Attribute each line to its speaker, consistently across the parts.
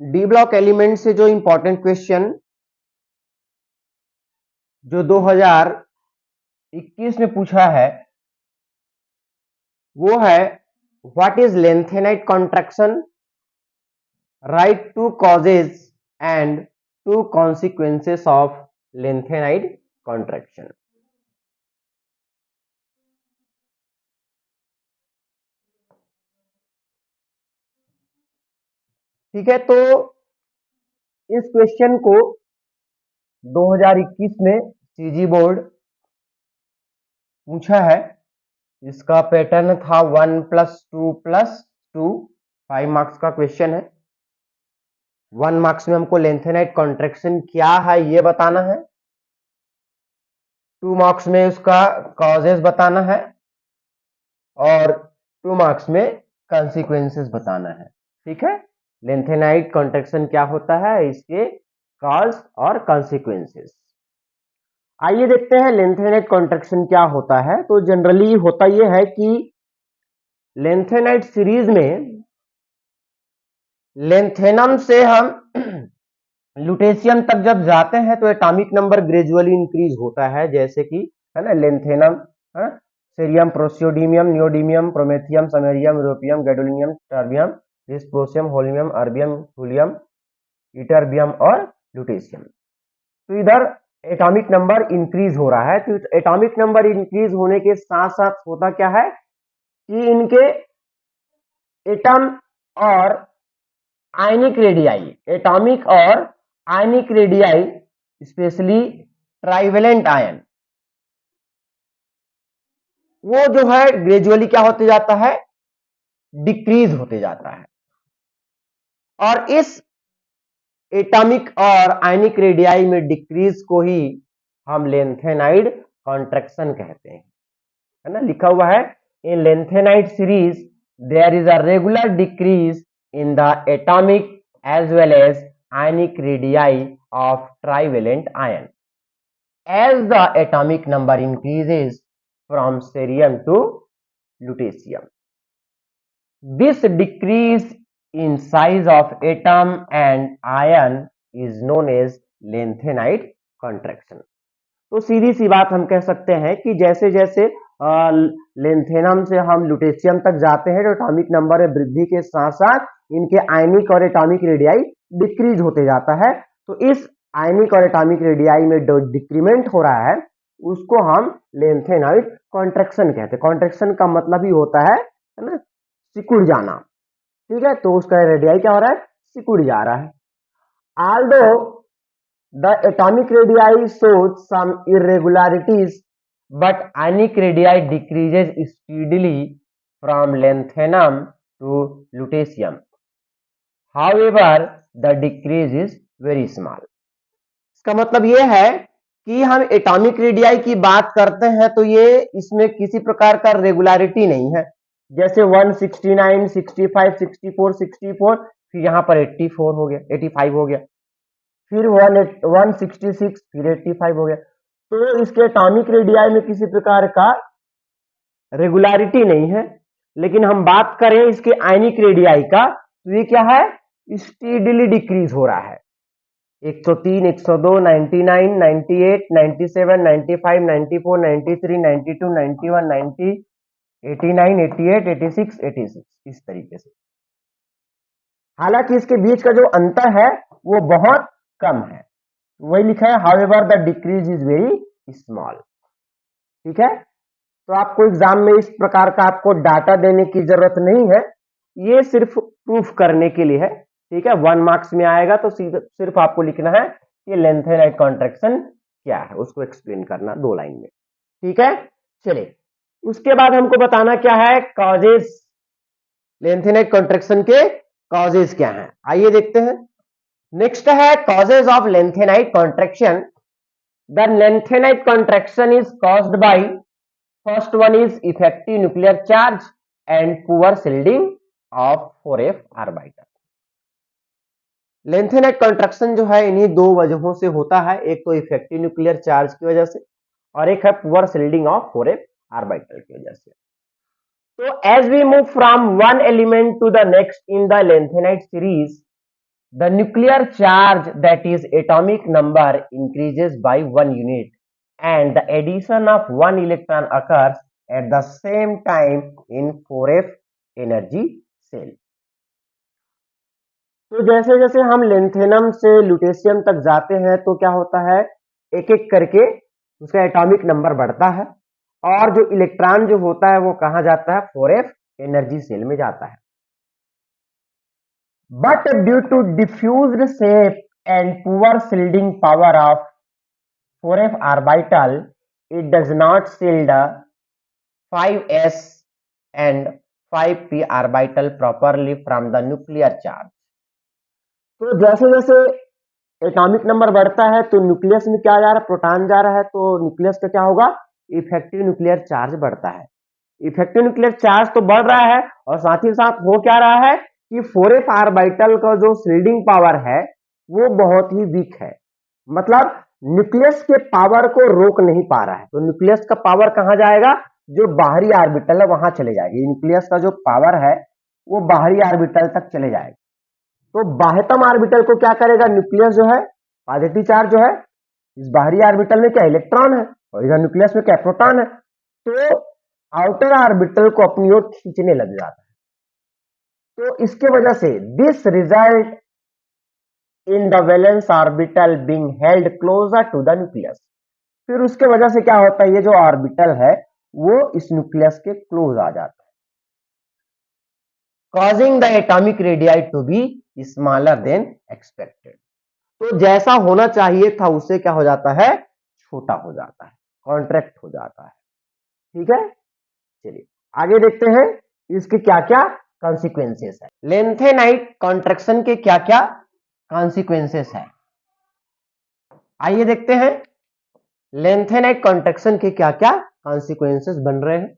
Speaker 1: D block element से जो important question जो 2021 में पूछा है वो है what is lanthanide contraction, write two causes and two consequences of lanthanide contraction. ठीक है, तो इस क्वेश्चन को 2021 में सीजी बोर्ड पूछा है। इसका पैटर्न था 1+2+2, 5 मार्क्स का क्वेश्चन है। 1 मार्क्स में हमको लेंथेनाइट कॉन्ट्रैक्शन क्या है ये बताना है, 2 मार्क्स में उसका कॉजेज बताना है और 2 मार्क्स में कॉन्सिक्वेंसेस बताना है। ठीक है, लेंथेनाइट कॉन्ट्रैक्शन क्या होता है, इसके कॉज और कॉन्सिक्वेंसेस। आइए देखते हैं लेंथेनाइट कॉन्ट्रैक्शन क्या होता है। तो जनरली होता यह है कि लेंथेनाइट सीरीज में लेंथेनम से हम लुटेशियम तक जब जाते हैं तो एटॉमिक नंबर ग्रेजुअली इंक्रीज होता है, जैसे कि है ना lanthanum, cerium, praseodymium, neodymium, promethium, samarium, europium, gadolinium, terbium, dysprosium, holmium, erbium, thulium, ytterbium और लुटेशियम। तो इधर एटॉमिक नंबर इंक्रीज हो रहा है। तो एटॉमिक नंबर इंक्रीज होने के साथ साथ होता क्या है कि इनके एटम और आयनिक रेडियाई, एटॉमिक और ionic radii, specially trivalent ion, वो जो है ग्रेजुअली क्या होते जाता है, डिक्रीज होते जाता है। और इस एटॉमिक और आयनिक रेडियाई में डिक्रीज को ही हम लेंथेनाइड कॉन्ट्रैक्शन कहते हैं, है ना। लिखा हुआ है in lanthanide series there is a regular decrease in the atomic as well as ionic radii of trivalent ion as the atomic number increases from cerium to lutetium. This decrease in size of atom and ion is known as lanthanide contraction. तो सीधी सी बात हम कह सकते हैं कि जैसे जैसे lanthanum से हम लुटेशियम तक जाते हैं तो एटॉमिक नंबर में वृद्धि के साथ साथ इनके आयनिक और एटॉमिक रेडियाई डिक्रीज होते जाता है। तो इस आयनिक और एटॉमिक रेडियाई में जो डिक्रीमेंट हो रहा है उसको हम लेंथेनाइड कॉन्ट्रैक्शन कहते हैं। कॉन्ट्रैक्शन का मतलब ही होता है ना, सिकुड़ जाना। ठीक है, तो उसका रेडियाई क्या हो रहा है, सिकुड़ जा रहा है। Although the atomic radii shows some irregularities, but ionic radii decreases steadily from lanthanum to lutetium. However, the decrease is very small. इसका मतलब ये है कि हम एटॉमिक रेडियाई की बात करते हैं तो ये इसमें किसी प्रकार का रेगुलरिटी नहीं है। जैसे 169, 65, 64, 64, फिर यहाँ पर 84 हो गया, 85 हो गया, फिर 166, फिर 85 हो गया। तो इसके एटॉमिक रेडियाई में किसी प्रकार का रेगुलरिटी नहीं है। लेकिन हम बात करें इसके आयनिक रेडियाई का तो ये क्या है, स्टीडली डिक्रीज हो रहा है। 103, 102, 99, 98, 97, 95, 94, 93, 92, 91, 90, 89, 88, 86, 86, इस तरीके से। हालांकि इसके बीच का जो अंतर है वो बहुत कम है, वही लिखा है however the decrease is very small. ठीक है, तो आपको एग्जाम में इस प्रकार का आपको डाटा देने की जरूरत नहीं है, ये सिर्फ प्रूफ करने के लिए है। ठीक है, 1 मार्क्स में आएगा तो सिर्फ आपको लिखना है कि लेंथेनाइड कॉन्ट्रैक्शन क्या है, उसको एक्सप्लेन करना 2 लाइन में। ठीक है, चलिए उसके बाद हमको बताना क्या है, कॉजेस, लेंथेनाइड कॉन्ट्रैक्शन के कॉजेस क्या हैं, आइए देखते हैं। नेक्स्ट है causes of lanthanide contraction. The lanthanide contraction is caused by, first one is effective nuclear charge and poor shielding of 4f orbital. Lanthanide contraction जो है इन्हीं 2 वजहों से होता है, एक तो इफेक्टिव न्यूक्लियर चार्ज की वजह से और एक है poor shielding of 4f orbital की वजह से। So as we move from one element to the next in the lanthanide series, the nuclear charge, that is atomic number, increases by 1 unit and the addition of 1 electron occurs at the same time in 4f energy cell. तो जैसे जैसे हम lanthanum से lutetium तक जाते हैं तो क्या होता है, एक एक करके उसका एटॉमिक नंबर बढ़ता है और जो इलेक्ट्रॉन जो होता है वो कहां जाता है, 4f एनर्जी सेल में जाता है. But due to diffused shape and poor shielding power of 4f orbital, it does not shield 5s and 5p orbital properly from the nuclear charge. तो जैसे जैसे एटॉमिक नंबर बढ़ता है तो न्यूक्लियस में क्या जा रहा है, प्रोटॉन जा रहा है, तो न्यूक्लियस का क्या होगा, इफेक्टिव न्यूक्लियर चार्ज बढ़ता है. इफेक्टिव न्यूक्लियर चार्ज तो बढ़ रहा है और साथ ही साथ हो क्या रहा है कि 4f ऑर्बिटल का जो शील्डिंग पावर है वो बहुत ही वीक है, मतलब न्यूक्लियस के पावर को रोक नहीं पा रहा है. तो न्यूक्लियस का पावर कहां जाएगा, जो बाहरी ऑर्बिटल है वहां चले जाएगी. न्यूक्लियस का जो पावर है वो बाहरी ऑर्बिटल तक चले जाएगा. तो बाह्यतम ऑर्बिटल को क्या करेगा, न्यूक्लियस जो है पॉजिटिव चार्ज जो है, इस बाहरी ऑर्बिटल में क्या इलेक्ट्रॉन है और इधर न्यूक्लियस में क्या प्रोटॉन है, तो आउटर ऑर्बिटल को अपनी ओर खींचने लग जाता है. तो इसके वजह से this result in the valence orbital being held closer to the nucleus. फिर उसके वजह से क्या होता है, ये जो ऑर्बिटल है वो इस न्यूक्लियस के क्लोज आ जाता है, causing the atomic radii to be smaller than expected. तो जैसा होना चाहिए था उससे क्या हो जाता है, छोटा हो जाता है, कॉन्ट्रैक्ट हो जाता है. ठीक है, चलिए आगे देखते हैं इसके क्या क्या कॉन्सिक्वेंसेस है. लेंथेनाइट कॉन्ट्रैक्शन के क्या क्या कॉन्सिक्वेंसेस है, आइए देखते हैं लेंथेनाइट कॉन्ट्रैक्शन के क्या क्या कॉन्सिक्वेंसेस बन रहे हैं.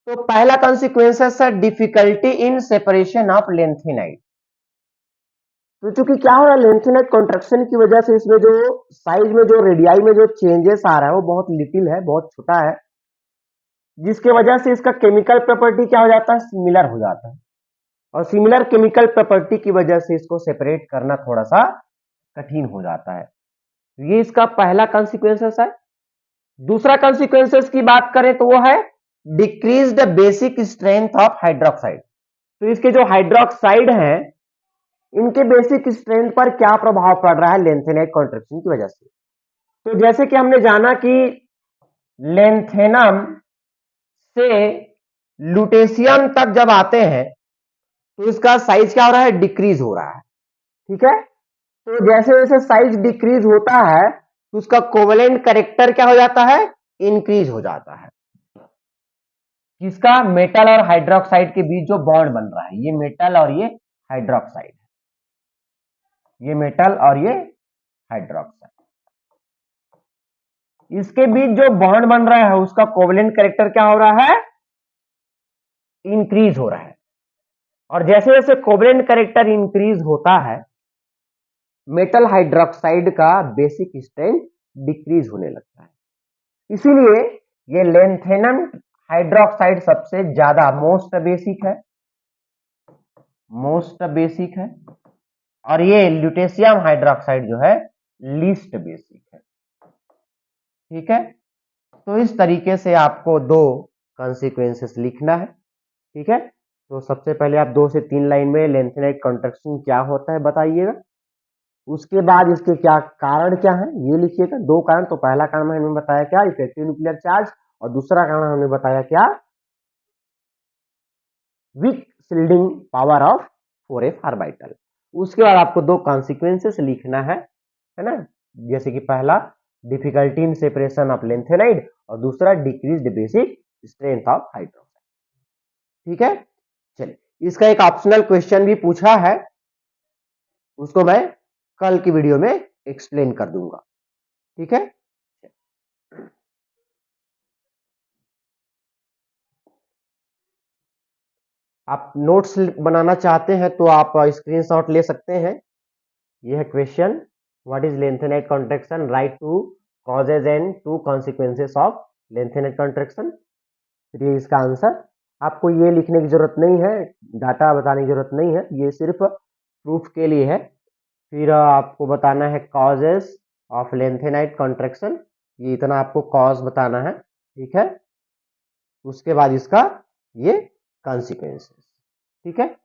Speaker 1: तो पहला कॉन्सिक्वेंसेस है difficulty in separation of lanthanide. तो चूंकि क्या हो रहा है, लेंथेनाइट कॉन्ट्रैक्शन की वजह से इसमें जो साइज में जो रेडियाई में जो चेंजेस आ रहा है वो बहुत लिटिल है, बहुत छोटा है, जिसके वजह से इसका केमिकल प्रॉपर्टी क्या हो जाता है, सिमिलर हो जाता है. और सिमिलर केमिकल प्रॉपर्टी की वजह से इसको सेपरेट करना थोड़ा सा कठिन हो जाता है. ये इसका पहला कॉन्सिक्वेंसेस है. दूसरा कॉन्सिक्वेंसेस की बात करें तो वो है decrease the basic strength of hydroxide. तो इसके जो हाइड्रोक्साइड हैं इनके बेसिक स्ट्रेंथ पर क्या प्रभाव पड़ रहा है लेंथेनाइट कॉन्ट्रैक्शन की वजह से. तो जैसे कि हमने जाना कि लेंथेनम से लुटेशियम तक जब आते हैं तो इसका साइज क्या हो रहा है, डिक्रीज हो रहा है. ठीक है, तो जैसे जैसे साइज डिक्रीज होता है तो उसका कोवेलेंट कैरेक्टर क्या हो जाता है, इंक्रीज हो जाता है. किसका, मेटल और हाइड्रोक्साइड के बीच जो बॉन्ड बन रहा है, ये मेटल और ये हाइड्रोक्साइड, ये मेटल और ये हाइड्रोक्साइड, इसके बीच जो बॉन्ड बन रहा है उसका कोवेलेंट कैरेक्टर क्या हो रहा है, इंक्रीज हो रहा है. और जैसे जैसे कोवेलेंट कैरेक्टर इंक्रीज होता है मेटल हाइड्रोक्साइड का बेसिक स्ट्रेंथ डिक्रीज होने लगता है. इसीलिए ये लेंथेनम हाइड्रोक्साइड सबसे ज्यादा मोस्ट बेसिक है, मोस्ट बेसिक है, और ये ल्यूटेशियम हाइड्रोक्साइड जो है लीस्ट बेसिक है. ठीक है, तो इस तरीके से आपको दो कॉन्सिक्वेंसेस लिखना है. ठीक है, तो सबसे पहले आप 2 से 3 लाइन में लेंथेनाइट कॉन्ट्रैक्शन क्या होता है बताइएगा, उसके बाद इसके क्या कारण क्या है ये लिखिएगा. 2 कारण, तो पहला कारण हमने बताया क्या, इफेक्टिव न्यूक्लियर चार्ज, और दूसरा कारण हमने बताया क्या, weak shielding power of 4f orbital. उसके बाद आपको 2 कॉन्सिक्वेंसेस लिखना है ना, जैसे कि पहला difficulty in separation of lanthanide और दूसरा decreased basic strength of hydroxide. ठीक है, चलिए इसका एक ऑप्शनल क्वेश्चन भी पूछा है, उसको मैं कल की वीडियो में एक्सप्लेन कर दूंगा. ठीक है, आप नोट्स बनाना चाहते हैं तो आप स्क्रीनशॉट ले सकते हैं. यह है question, what is lanthanide contraction, right 2 causes and 2 consequences of lanthanide contraction. ये इसका आंसर. आपको ये लिखने की जरूरत नहीं है, डाटा बताने की जरूरत नहीं है, ये सिर्फ प्रूफ के लिए है। फिर आपको बताना है कॉजेस ऑफ लेंथेनाइट कॉन्ट्रैक्शन, ये इतना आपको कॉज बताना है, ठीक है। उसके बाद इसका ये कॉन्सिक्वेंसेस, ठीक है।